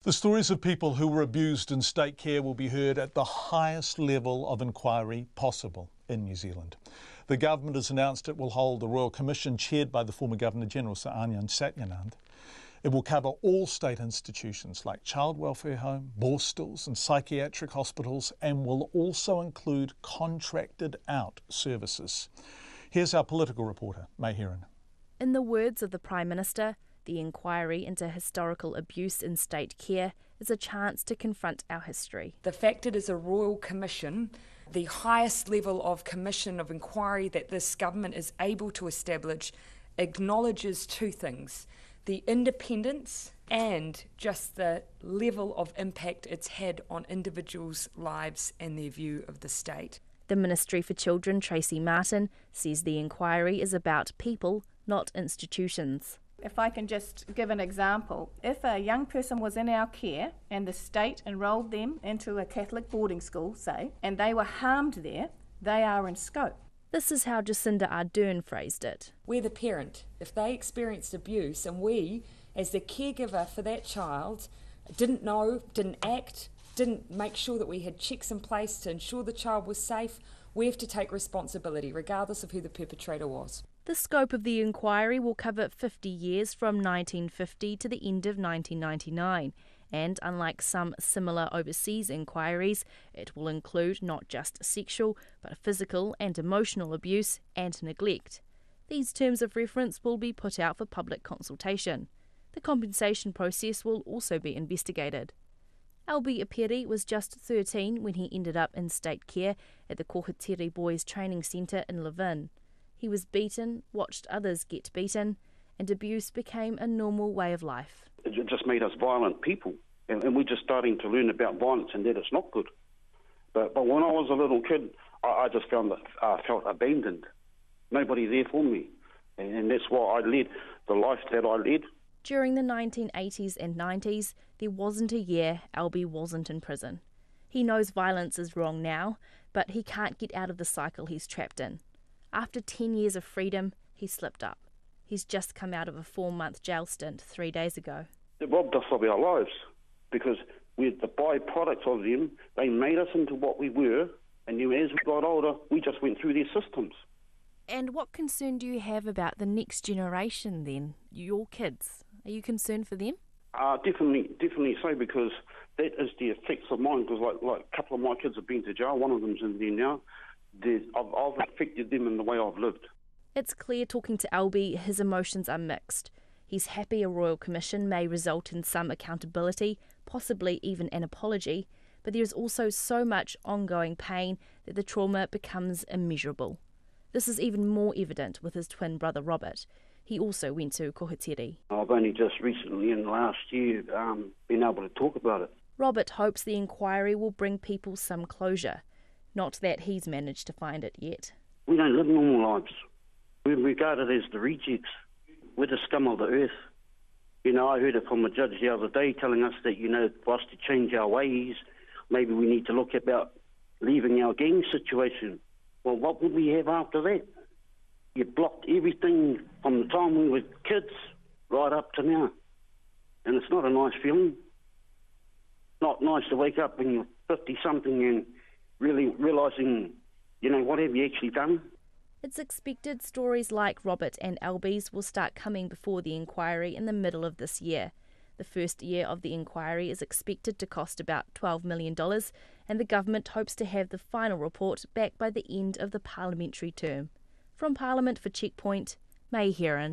The stories of people who were abused in state care will be heard at the highest level of inquiry possible in New Zealand. The government has announced it will hold a Royal Commission chaired by the former Governor-General, Sir Anand Satyanand. It will cover all state institutions like child welfare home, borstalls and psychiatric hospitals, and will also include contracted out services. Here's our political reporter, May Heron. In the words of the Prime Minister, the inquiry into historical abuse in state care is a chance to confront our history. The fact it is a Royal Commission, the highest level of commission of inquiry that this government is able to establish, acknowledges two things: the independence and just the level of impact it's had on individuals' lives and their view of the state. The Ministry for Children, Tracy Martin, says the inquiry is about people, not institutions. If I can just give an example, if a young person was in our care and the state enrolled them into a Catholic boarding school, say, and they were harmed there, they are in scope. This is how Jacinda Ardern phrased it. We're the parent. If they experienced abuse and we, as the caregiver for that child, didn't know, didn't act, didn't make sure that we had checks in place to ensure the child was safe, we have to take responsibility, regardless of who the perpetrator was. The scope of the inquiry will cover 50 years from 1950 to the end of 1999. And unlike some similar overseas inquiries, it will include not just sexual, but physical and emotional abuse and neglect. These terms of reference will be put out for public consultation. The compensation process will also be investigated. Albi Aperi was just 13 when he ended up in state care at the Kohotiri Boys Training Centre in Levin. He was beaten, watched others get beaten, and abuse became a normal way of life. It just made us violent people, and we're just starting to learn about violence and that it's not good. But when I was a little kid, I just felt abandoned. Nobody there for me, and that's why I led the life that I led. During the 1980s and 90s, there wasn't a year Albi wasn't in prison. He knows violence is wrong now, but he can't get out of the cycle he's trapped in. After 10 years of freedom, he slipped up. He's just come out of a 4-month jail stint 3 days ago. They robbed us of our lives because we're the byproducts of them. They made us into what we were, and then as we got older, we just went through their systems. And what concern do you have about the next generation then, your kids? Are you concerned for them? Definitely so, because that is the effects of mine, because like a couple of my kids have been to jail, one of them's in there now. I've affected them in the way I've lived. It's clear talking to Albi, his emotions are mixed. He's happy a Royal Commission may result in some accountability, possibly even an apology, but there is also so much ongoing pain that the trauma becomes immeasurable. This is even more evident with his twin brother Robert. He also went to Kohotiri. I've only just recently, in the last year, been able to talk about it. Robert hopes the inquiry will bring people some closure. Not that he's managed to find it yet. We don't live normal lives. We're regarded as the rejects. We're the scum of the earth. I heard it from a judge the other day telling us that, for us to change our ways, maybe we need to look about leaving our gang situation. Well, what would we have after that? You blocked everything from the time we were kids right up to now. And it's not a nice feeling. Not nice to wake up when you're 50-something and really realising, what have you actually done? It's expected stories like Robert and Albi's will start coming before the inquiry in the middle of this year. The first year of the inquiry is expected to cost about $12 million, and the government hopes to have the final report back by the end of the parliamentary term. From Parliament for Checkpoint, May Heron.